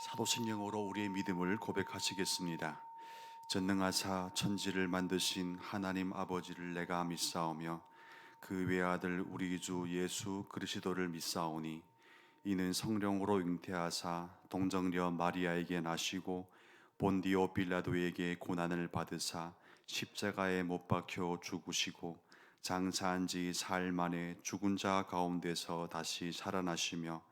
사도신경으로 우리의 믿음을 고백하시겠습니다. 전능하사 천지를 만드신 하나님 아버지를 내가 믿사오며 그 외아들 우리 주 예수 그리스도를 믿사오니 이는 성령으로 잉태하사 동정녀 마리아에게 나시고 본디오 빌라도에게 고난을 받으사 십자가에 못 박혀 죽으시고 장사한 지 사흘 만에 죽은 자 가운데서 다시 살아나시며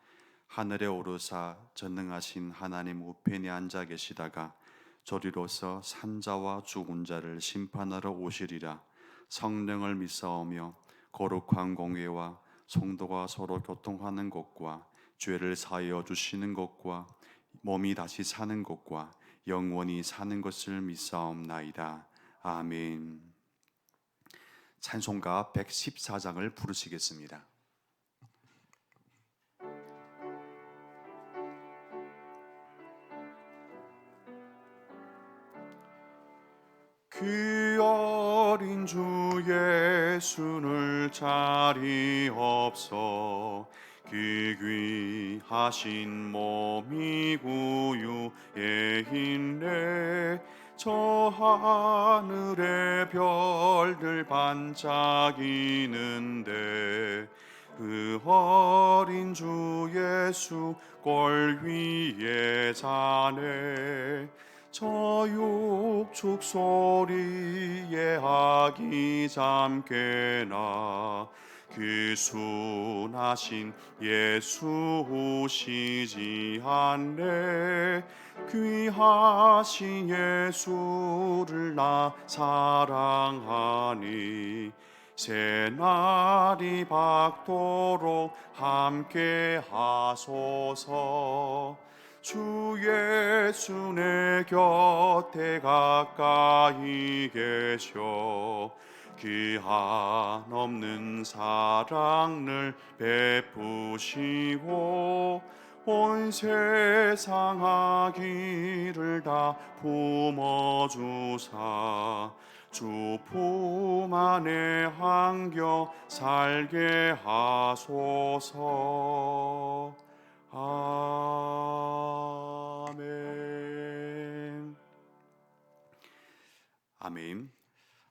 하늘에 오르사 전능하신 하나님 우편에 앉아 계시다가 저리로서 산자와 죽은 자를 심판하러 오시리라. 성령을 믿사오며 거룩한 공회와 성도가 서로 교통하는 것과 죄를 사하여 주시는 것과 몸이 다시 사는 것과 영원히 사는 것을 믿사옵나이다. 아멘. 찬송가 114장을 부르시겠습니다. 그 어린 주 예수를 자리없어 그 귀하신 몸이 구유에 있네. 저 하늘의 별들 반짝이는데 그 어린 주 예수 꼴 위에 자네. 저 육축 소리에 아기 잠깨나 그 순하신 예수 오시지 않네. 귀하신 예수를 나 사랑하니 새날이 밝도록 함께 하소서. 주 예수 내 곁에 가까이 계셔 그 한없는 사랑을 베푸시고 온 세상 아기를 다 품어주사 주 품 안에 안겨 살게 하소서. 아멘. 아멘.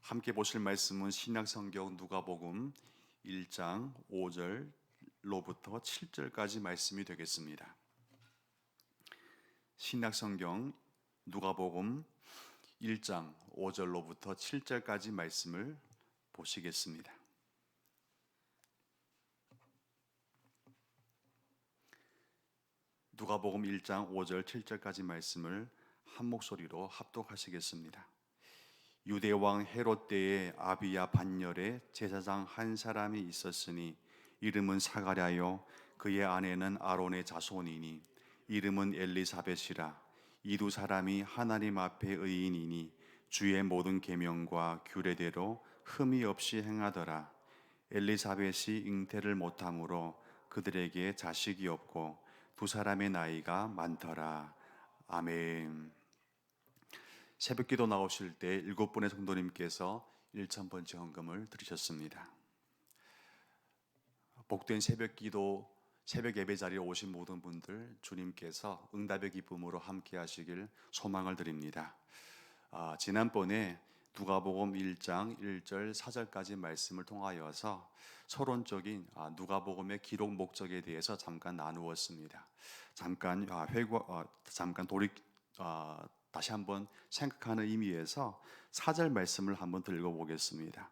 함께 보실 말씀은 신약성경 누가복음 1장 5절로부터 7절까지 말씀이 되겠습니다. 신약성경 누가복음 1장 5절로부터 7절까지 말씀을 보시겠습니다. 누가복음 1장 5절 7절까지 말씀을 한 목소리로 합독하시겠습니다. 유대왕 헤롯 때에 아비야 반열에 제사장 한 사람이 있었으니 이름은 사가랴요 그의 아내는 아론의 자손이니 이름은 엘리사벳이라. 이 두 사람이 하나님 앞에 의인이니 주의 모든 계명과 규례대로 흠이 없이 행하더라. 엘리사벳이 잉태를 못함으로 그들에게 자식이 없고 두 사람의 나이가 많더라. 아멘. 새벽기도 나오실 때 7분의 성도님께서 1,000번째 헌금을 드리셨습니다. 복된 새벽기도 새벽 예배 자리에 오신 모든 분들 주님께서 응답의 기쁨으로 함께 하시길 소망을 드립니다. 지난번에 누가복음 1장 1절 4절까지 말씀을 통하여서 서론적인 누가복음의 기록 목적에 대해서 잠깐 나누었습니다. 잠깐 다시 한번 생각하는 의미에서 4절 말씀을 한번 읽어보겠습니다.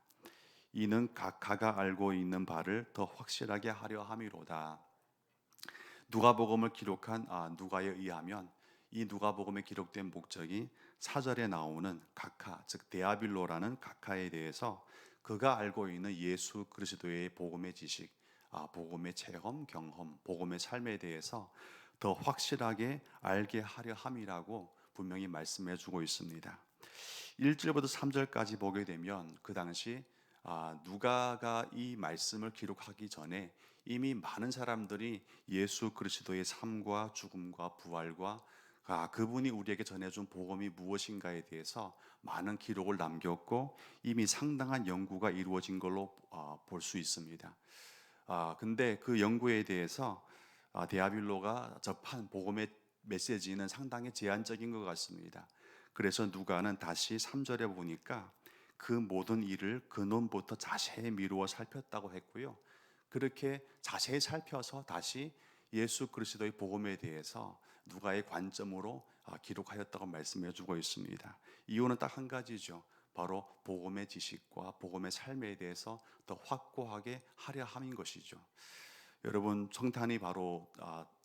이는 각하가 알고 있는 바를 더 확실하게 하려 함이로다. 누가복음을 기록한 누가에 의하면 이 누가복음에 기록된 목적이 4절에 나오는 각하, 즉 데아빌로라는 각하에 대해서 그가 알고 있는 예수 그리스도의 복음의 지식, 복음의 체험, 경험, 복음의 삶에 대해서 더 확실하게 알게 하려 함이라고 분명히 말씀해 주고 있습니다. 1절부터 3절까지 보게 되면 그 당시 누가가 이 말씀을 기록하기 전에 이미 많은 사람들이 예수 그리스도의 삶과 죽음과 부활과 그분이 우리에게 전해준 복음이 무엇인가에 대해서 많은 기록을 남겼고 이미 상당한 연구가 이루어진 걸로 볼 수 있습니다. 근데 그 연구에 대해서 데아빌로가 접한 복음의 메시지는 상당히 제한적인 것 같습니다. 그래서 누가는 다시 3절에 보니까 그 모든 일을 근원부터 자세히 미루어 살폈다고 했고요. 그렇게 자세히 살펴서 다시 예수 그리스도의 복음에 대해서 누가의 관점으로 기록하였다고 말씀해 주고 있습니다. 이유는 딱 한 가지죠. 바로 복음의 지식과 복음의 삶에 대해서 더 확고하게 하려 함인 것이죠. 여러분, 성탄이 바로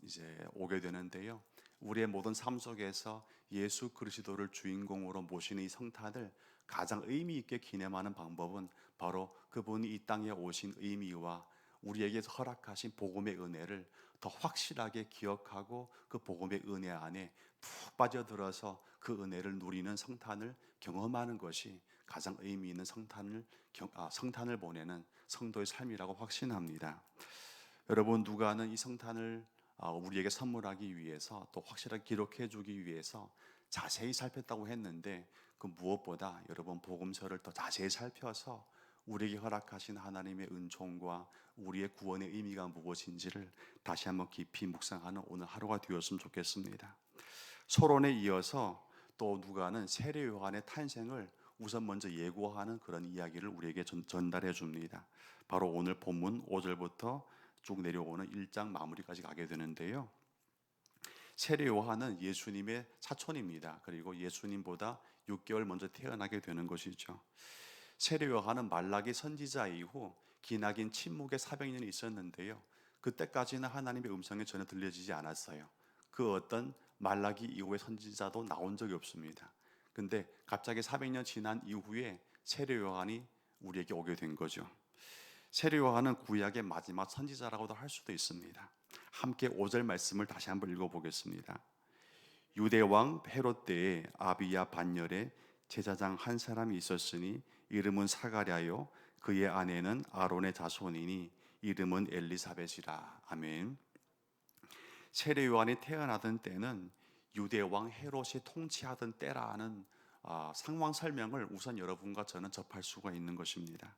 이제 오게 되는데요. 우리의 모든 삶 속에서 예수 그리스도를 주인공으로 모시는 이 성탄을 가장 의미 있게 기념하는 방법은 바로 그분이 이 땅에 오신 의미와 우리에게 허락하신 복음의 은혜를 더 확실하게 기억하고 그 복음의 은혜 안에 푹 빠져들어서 그 은혜를 누리는 성탄을 경험하는 것이 가장 의미 있는 성탄을 보내는 성도의 삶이라고 확신합니다. 여러분, 누가는 이 성탄을 우리에게 선물하기 위해서 또 확실하게 기록해 주기 위해서 자세히 살폈다고 했는데 그 무엇보다 여러분 복음서를 더 자세히 살펴서 우리에게 허락하신 하나님의 은총과 우리의 구원의 의미가 무엇인지를 다시 한번 깊이 묵상하는 오늘 하루가 되었으면 좋겠습니다. 서론에 이어서 또 누가는 세례 요한의 탄생을 우선 먼저 예고하는 그런 이야기를 우리에게 전달해 줍니다. 바로 오늘 본문 5절부터 쭉 내려오는 1장 마무리까지 가게 되는데요. 세례 요한은 예수님의 사촌입니다. 그리고 예수님보다 6개월 먼저 태어나게 되는 것이죠. 세례 요한은 말라기 선지자 이후 기나긴 침묵의 400년이 있었는데요. 그때까지는 하나님의 음성이 전혀 들려지지 않았어요. 그 어떤 말라기 이후의 선지자도 나온 적이 없습니다. 근데 갑자기 400년 지난 이후에 세례 요한이 우리에게 오게 된 거죠. 세례 요한은 구약의 마지막 선지자라고도 할 수도 있습니다. 함께 5절 말씀을 다시 한번 읽어보겠습니다. 유대 왕 헤롯 때에 아비야 반열에 제사장 한 사람이 있었으니 이름은 사가랴요 그의 아내는 아론의 자손이니 이름은 엘리사벳이라. 아멘. 세례 요한이 태어나던 때는 유대 왕 헤롯이 통치하던 때라는 상황 설명을 우선 여러분과 저는 접할 수가 있는 것입니다.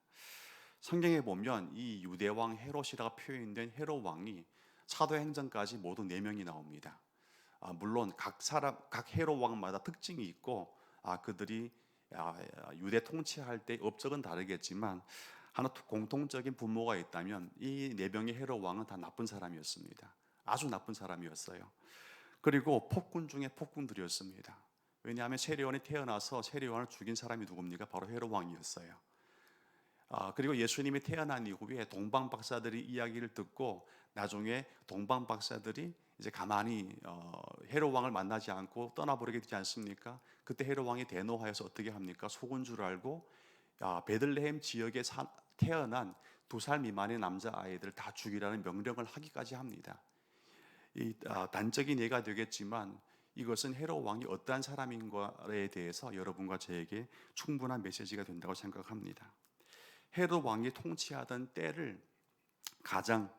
성경에 보면 이 유대 왕 헤롯이라고 표현된 헤롯 왕이 사도행전까지 모두 4명이 나옵니다. 물론 각 헤롯 왕마다 특징이 있고 그들이 유대 통치할 때 업적은 다르겠지만 하나 공통적인 분모가 있다면 이 4명의 헤롯 왕은 다 나쁜 사람이었습니다. 아주 나쁜 사람이었어요. 그리고 폭군 중에 폭군들이었습니다. 왜냐하면 세례요한이 태어나서 세례요한을 죽인 사람이 누굽니까? 바로 헤롯 왕이었어요. 그리고 예수님이 태어난 이후에 동방 박사들이 이야기를 듣고 나중에 동방 박사들이 이제 가만히 헤롯 왕을 만나지 않고 떠나버리게 되지 않습니까? 그때 헤롯 왕이 대노하여서 어떻게 합니까? 속은 줄 알고 베들레헴 지역에 태어난 2살 미만의 남자 아이들 다 죽이라는 명령을 하기까지 합니다. 이 단적인 예가 되겠지만 이것은 헤롯 왕이 어떠한 사람인가에 대해서 여러분과 저에게 충분한 메시지가 된다고 생각합니다. 헤롯 왕이 통치하던 때를 가장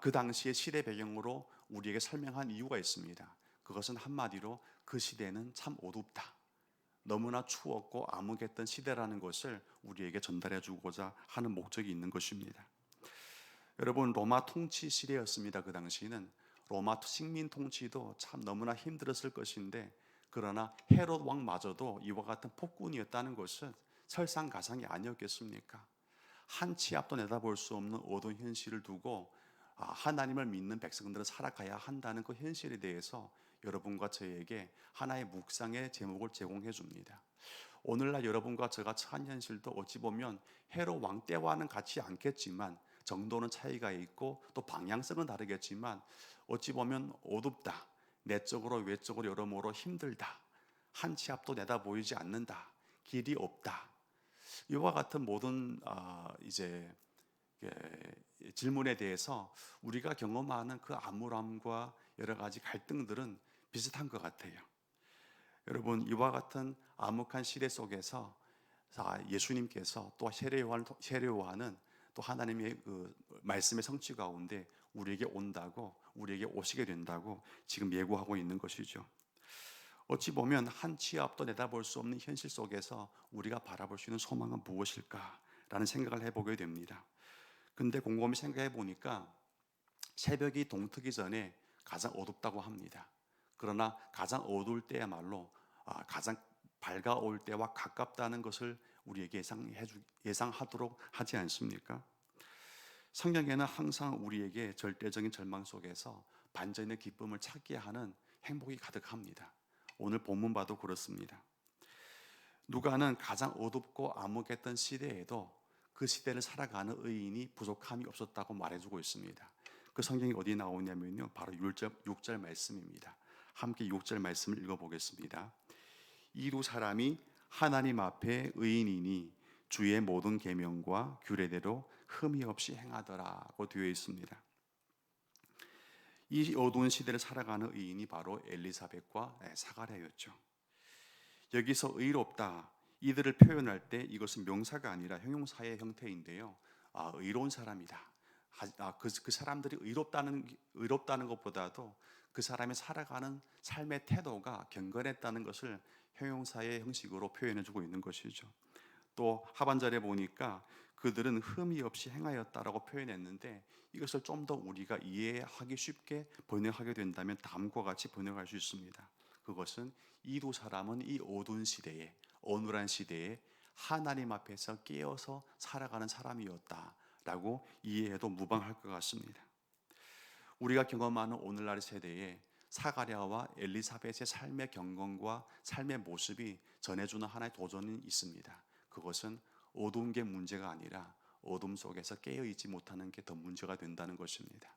그 당시의 시대 배경으로 우리에게 설명한 이유가 있습니다. 그것은 한마디로 그 시대는 참 어둡다, 너무나 추웠고 암흑했던 시대라는 것을 우리에게 전달해 주고자 하는 목적이 있는 것입니다. 여러분, 로마 통치 시대였습니다. 그 당시는 로마 식민 통치도 참 너무나 힘들었을 것인데 그러나 헤롯 왕마저도 이와 같은 폭군이었다는 것은 설상가상이 아니었겠습니까? 한 치 앞도 내다볼 수 없는 어두운 현실을 두고 하나님을 믿는 백성들은 살아가야 한다는 그 현실에 대해서 여러분과 저에게 하나의 묵상의 제목을 제공해 줍니다. 오늘날 여러분과 제가 처한 현실도 어찌 보면 헤롯 왕 때와는 같지 않겠지만 정도는 차이가 있고 또 방향성은 다르겠지만 어찌 보면 어둡다, 내적으로 외적으로 여러모로 힘들다, 한 치 앞도 내다보이지 않는다, 길이 없다, 이와 같은 모든 이제 질문에 대해서 우리가 경험하는 그 암울함과 여러 가지 갈등들은 비슷한 것 같아요. 여러분, 이와 같은 암흑한 시대 속에서 예수님께서 또 세례 요한은 또 하나님의 그 말씀의 성취 가운데 우리에게 온다고, 우리에게 오시게 된다고 지금 예고하고 있는 것이죠. 어찌 보면 한 치 앞도 내다볼 수 없는 현실 속에서 우리가 바라볼 수 있는 소망은 무엇일까라는 생각을 해보게 됩니다. 근데 곰곰이 생각해 보니까 새벽이 동트기 전에 가장 어둡다고 합니다. 그러나 가장 어두울 때야말로 가장 밝아올 때와 가깝다는 것을 우리에게 예상하도록 하지 않습니까? 성경에는 항상 우리에게 절대적인 절망 속에서 반전의 기쁨을 찾게 하는 행복이 가득합니다. 오늘 본문 봐도 그렇습니다. 누가는 가장 어둡고 암흑했던 시대에도 그 시대를 살아가는 의인이 부족함이 없었다고 말해주고 있습니다. 그 성경이 어디 나오냐면요, 바로 6절 말씀입니다. 함께 6절 말씀을 읽어보겠습니다. 이 두 사람이 하나님 앞에 의인이니 주의 모든 계명과 규례대로 흠이 없이 행하더라고 되어 있습니다. 이 어두운 시대를 살아가는 의인이 바로 엘리사벳과 사가랴였죠. 여기서 의롭다 이들을 표현할 때 이것은 명사가 아니라 형용사의 형태인데요. 의로운 사람이다. 그 사람들이 의롭다는 것보다도 그 사람이 살아가는 삶의 태도가 경건했다는 것을 형용사의 형식으로 표현해주고 있는 것이죠. 또 하반절에 보니까 그들은 흠이 없이 행하였다라고 표현했는데 이것을 좀 더 우리가 이해하기 쉽게 번역하게 된다면 다음과 같이 번역할 수 있습니다. 그것은 이 두 사람은 이 어두운 시대에, 어눌한 시대에 하나님 앞에서 깨어서 살아가는 사람이었다라고 이해해도 무방할 것 같습니다. 우리가 경험하는 오늘날 세대에 사가랴와 엘리사벳의 삶의 경건과 삶의 모습이 전해주는 하나의 도전이 있습니다. 그것은 어두운 게 문제가 아니라 어둠 속에서 깨어있지 못하는 게 더 문제가 된다는 것입니다.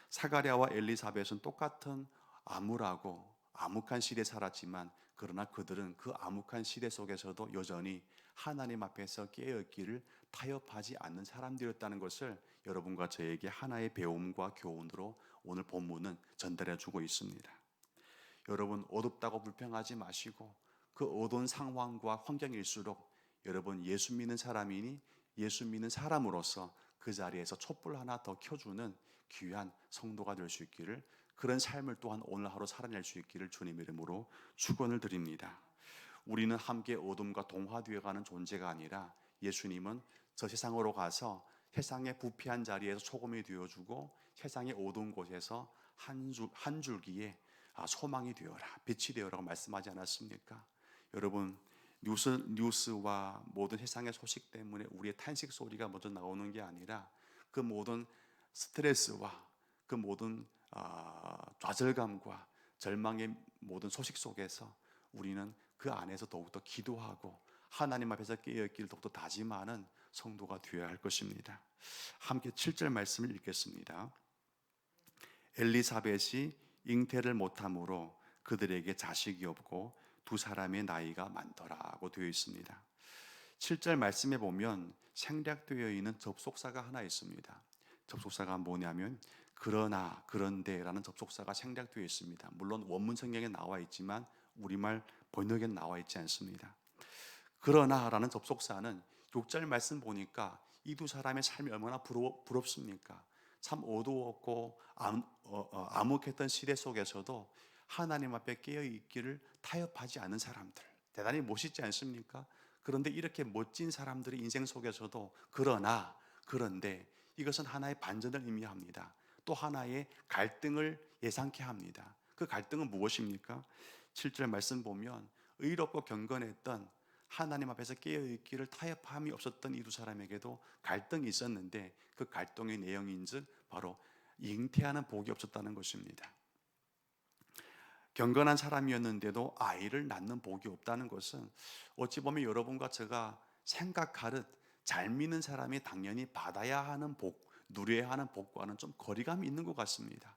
사가랴와 엘리사벳은 똑같은 암울하고 암흑한 시대에 살았지만 그러나 그들은 그 암흑한 시대 속에서도 여전히 하나님 앞에서 깨어있기를 타협하지 않는 사람들이었다는 것을 여러분과 저에게 하나의 배움과 교훈으로 오늘 본문은 전달해 주고 있습니다. 여러분, 어둡다고 불평하지 마시고 그 어두운 상황과 환경일수록 여러분 예수 믿는 사람이니 예수 믿는 사람으로서 그 자리에서 촛불 하나 더 켜주는 귀한 성도가 될 수 있기를, 그런 삶을 또한 오늘 하루 살아낼 수 있기를 주님 이름으로 축원을 드립니다. 우리는 함께 어둠과 동화되어 가는 존재가 아니라 예수님은 저 세상으로 가서 세상의 부패한 자리에서 소금이 되어주고 세상의 어두운 곳에서 한 줄기에 소망이 되어라, 빛이 되어라고 말씀하지 않았습니까? 여러분, 뉴스와 모든 세상의 소식 때문에 우리의 탄식 소리가 먼저 나오는 게 아니라 그 모든 스트레스와 그 모든 좌절감과 절망의 모든 소식 속에서 우리는 그 안에서 더욱더 기도하고 하나님 앞에서 깨어있기를 더욱더 다짐하는 성도가 되어야 할 것입니다. 함께 7절 말씀을 읽겠습니다. 엘리사벳이 잉태를 못함으로 그들에게 자식이 없고 두 사람의 나이가 많더라고 되어 있습니다. 7절 말씀에 보면 생략되어 있는 접속사가 하나 있습니다. 접속사가 뭐냐면 그러나, 그런데라는 접속사가 생략되어 있습니다. 물론 원문 성경에 나와 있지만 우리말 번역에 나와 있지 않습니다. 그러나라는 접속사는 6절 말씀 보니까 이 두 사람의 삶이 얼마나 부럽습니까? 참 어두웠고 암흑했던 시대 속에서도 하나님 앞에 깨어있기를 타협하지 않은 사람들, 대단히 멋있지 않습니까? 그런데 이렇게 멋진 사람들의 인생 속에서도 그러나, 그런데 이것은 하나의 반전을 의미합니다. 또 하나의 갈등을 예상케 합니다. 그 갈등은 무엇입니까? 7절 말씀 보면 의롭고 경건했던 하나님 앞에서 깨어있기를 타협함이 없었던 이 두 사람에게도 갈등이 있었는데 그 갈등의 내용인즉 바로 잉태하는 복이 없었다는 것입니다. 경건한 사람이었는데도 아이를 낳는 복이 없다는 것은 어찌 보면 여러분과 제가 생각하듯 잘 믿는 사람이 당연히 받아야 하는 복, 누려야 하는 복과는 좀 거리감이 있는 것 같습니다.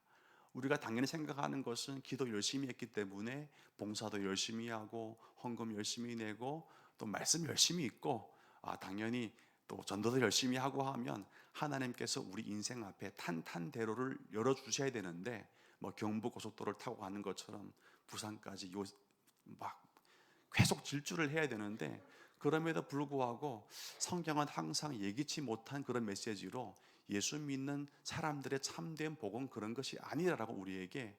우리가 당연히 생각하는 것은 기도 열심히 했기 때문에 봉사도 열심히 하고 헌금 열심히 내고 또 말씀 열심히 읽고 당연히 또 전도도 열심히 하고 하면 하나님께서 우리 인생 앞에 탄탄대로를 열어주셔야 되는데 뭐 경부 고속도로를 타고 가는 것처럼 부산까지 막 계속 질주를 해야 되는데 그럼에도 불구하고 성경은 항상 예기치 못한 그런 메시지로 예수 믿는 사람들의 참된 복은 그런 것이 아니라고 우리에게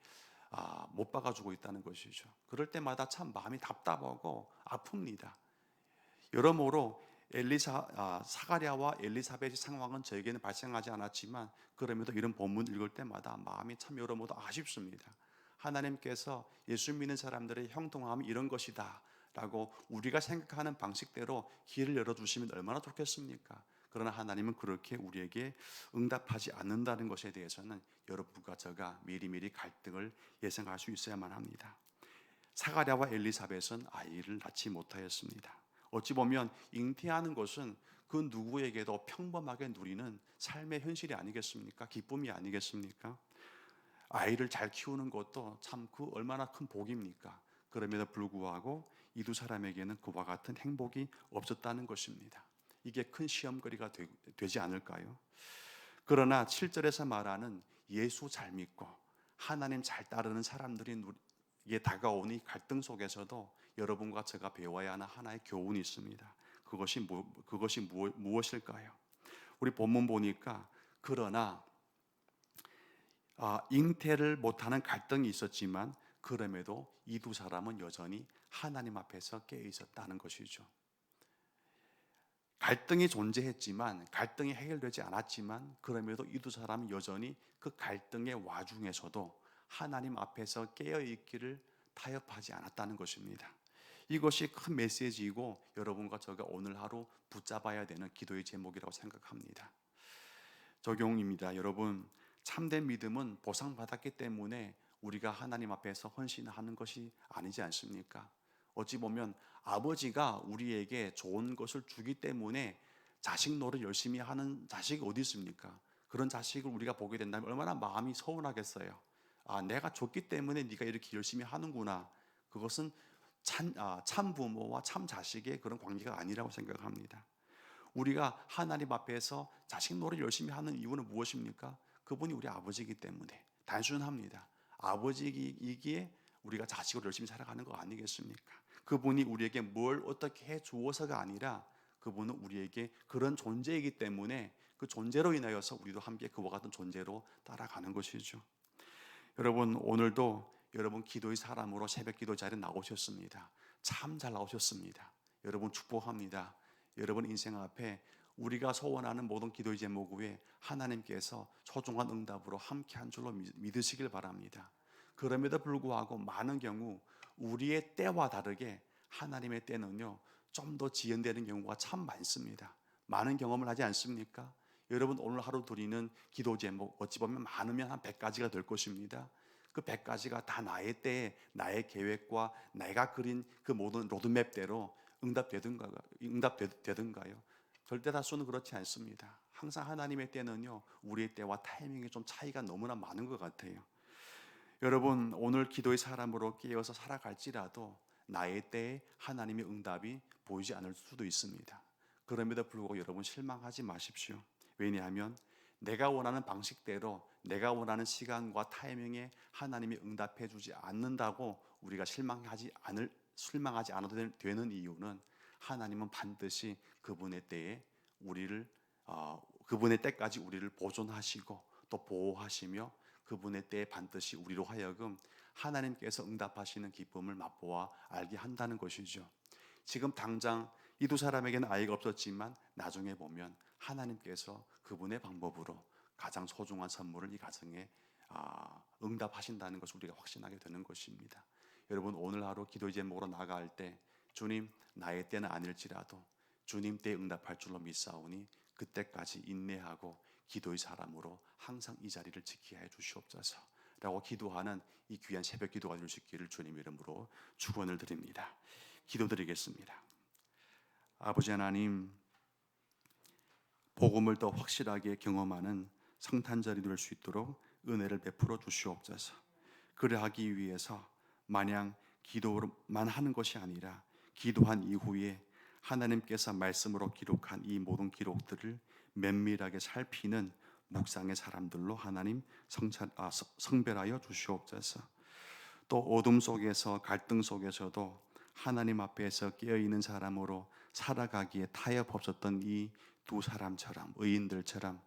못 박아주고 있다는 것이죠. 그럴 때마다 참 마음이 답답하고 아픕니다. 여러모로 사가랴와 엘리사벳의 상황은 저에게는 발생하지 않았지만 그럼에도 이런 본문 읽을 때마다 마음이 참 여러모로 아쉽습니다. 하나님께서 예수 믿는 사람들의 형통함이 이런 것이다 라고 우리가 생각하는 방식대로 길을 열어주시면 얼마나 좋겠습니까? 그러나 하나님은 그렇게 우리에게 응답하지 않는다는 것에 대해서는 여러분과 저가 미리미리 갈등을 예상할 수 있어야만 합니다. 사가랴와 엘리사벳은 아이를 낳지 못하였습니다. 어찌 보면 잉태하는 것은 그 누구에게도 평범하게 누리는 삶의 현실이 아니겠습니까? 기쁨이 아니겠습니까? 아이를 잘 키우는 것도 참 그 얼마나 큰 복입니까? 그럼에도 불구하고 이 두 사람에게는 그와 같은 행복이 없었다는 것입니다. 이게 큰 시험거리가 되지 않을까요? 그러나 7절에서 말하는 예수 잘 믿고 하나님 잘 따르는 사람들이 다가오는 이 갈등 속에서도 여러분과 제가 배워야 하는 하나의 교훈이 있습니다. 그것이 무엇일까요? 우리 본문 보니까 그러나 잉태를 못하는 갈등이 있었지만 그럼에도 이 두 사람은 여전히 하나님 앞에서 깨어 있었다는 것이죠. 갈등이 존재했지만 갈등이 해결되지 않았지만 그럼에도 이 두 사람은 여전히 그 갈등의 와중에서도 하나님 앞에서 깨어 있기를 타협하지 않았다는 것입니다. 이것이 큰 메시지이고 여러분과 제가 오늘 하루 붙잡아야 되는 기도의 제목이라고 생각합니다. 적용입니다. 여러분, 참된 믿음은 보상받았기 때문에 우리가 하나님 앞에서 헌신하는 것이 아니지 않습니까? 어찌 보면 아버지가 우리에게 좋은 것을 주기 때문에 자식 노릇 열심히 하는 자식이 어디 있습니까? 그런 자식을 우리가 보게 된다면 얼마나 마음이 서운하겠어요. 내가 줬기 때문에 네가 이렇게 열심히 하는구나. 그것은 참 부모와 참 자식의 그런 관계가 아니라고 생각합니다. 우리가 하나님 앞에서 자식 노릇 열심히 하는 이유는 무엇입니까? 그분이 우리 아버지이기 때문에 단순합니다. 아버지이기에 우리가 자식으로 열심히 살아가는 거 아니겠습니까? 그분이 우리에게 뭘 어떻게 해 주어서가 아니라 그분은 우리에게 그런 존재이기 때문에 그 존재로 인하여서 우리도 함께 그와 같은 존재로 따라가는 것이죠. 여러분, 오늘도 여러분 기도의 사람으로 새벽 기도 자리에 나오셨습니다. 참 잘 나오셨습니다. 여러분 축복합니다. 여러분 인생 앞에 우리가 소원하는 모든 기도의 제목 위에 하나님께서 소중한 응답으로 함께한 줄로 믿으시길 바랍니다. 그럼에도 불구하고 많은 경우 우리의 때와 다르게 하나님의 때는요 좀 더 지연되는 경우가 참 많습니다. 많은 경험을 하지 않습니까? 여러분 오늘 하루 드리는 기도 제목 어찌 보면 많으면 한 100가지가 될 것입니다. 그 100가지가 다 나의 때에 나의 계획과 내가 그린 그 모든 로드맵대로 응답되든가요? 절대 다수는 그렇지 않습니다. 항상 하나님의 때는요 우리의 때와 타이밍이 좀 차이가 너무나 많은 것 같아요. 여러분 오늘 기도의 사람으로 깨어서 살아갈지라도 나의 때에 하나님의 응답이 보이지 않을 수도 있습니다. 그럼에도 불구하고 여러분 실망하지 마십시오. 왜냐하면 내가 원하는 방식대로 내가 원하는 시간과 타이밍에 하나님이 응답해 주지 않는다고 우리가 실망하지 않아도 되는 이유는 하나님은 반드시 그분의 때에 그분의 때까지 우리를 보존하시고 또 보호하시며 그분의 때에 반드시 우리로 하여금 하나님께서 응답하시는 기쁨을 맛보아 알게 한다는 것이죠. 지금 당장 이 두 사람에게는 아이가 없었지만 나중에 보면 하나님께서 그분의 방법으로 가장 소중한 선물을 이 가정에 응답하신다는 것을 우리가 확신하게 되는 것입니다. 여러분 오늘 하루 기도의 제목으로 나아갈 때 주님 나의 때는 아닐지라도 주님 때에 응답할 줄로 믿사오니 그때까지 인내하고 기도의 사람으로 항상 이 자리를 지키게 해 주시옵소서 라고 기도하는 이 귀한 새벽 기도가 될 수 있기를 주님 이름으로 축원을 드립니다. 기도드리겠습니다. 아버지 하나님, 복음을 더 확실하게 경험하는 성탄절이 될 수 있도록 은혜를 베풀어 주시옵소서. 그러하기 위해서 마냥 기도만 하는 것이 아니라 기도한 이후에 하나님께서 말씀으로 기록한 이 모든 기록들을 면밀하게 살피는 묵상의 사람들로 하나님 성별하여 주시옵소서. 또 어둠 속에서 갈등 속에서도 하나님 앞에서 깨어있는 사람으로 살아가기에 타협 없었던 이 두 사람처럼 의인들처럼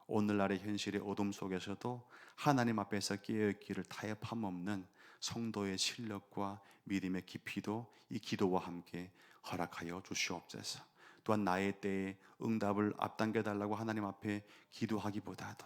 오늘날의 현실의 어둠 속에서도 하나님 앞에서 깨어있기를 타협함 없는 성도의 실력과 믿음의 깊이도 이 기도와 함께 허락하여 주시옵소서. 또한 나의 때에 응답을 앞당겨 달라고 하나님 앞에 기도하기보다도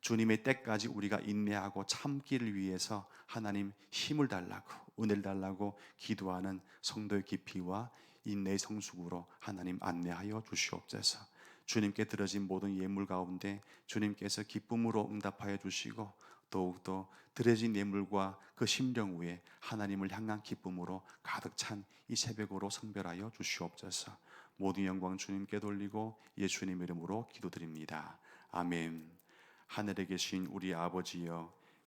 주님의 때까지 우리가 인내하고 참기를 위해서 하나님 힘을 달라고, 은혜를 달라고 기도하는 성도의 깊이와 인내의 성숙으로 하나님 안내하여 주시옵소서. 주님께 드려진 모든 예물 가운데 주님께서 기쁨으로 응답하여 주시고, 더욱더 드려진 예물과 그 심령 위에 하나님을 향한 기쁨으로 가득 찬 이 새벽으로 성별하여 주시옵소서. 모든 영광 주님께 돌리고 예수님 이름으로 기도드립니다. 아멘. 하늘에 계신 우리 아버지여,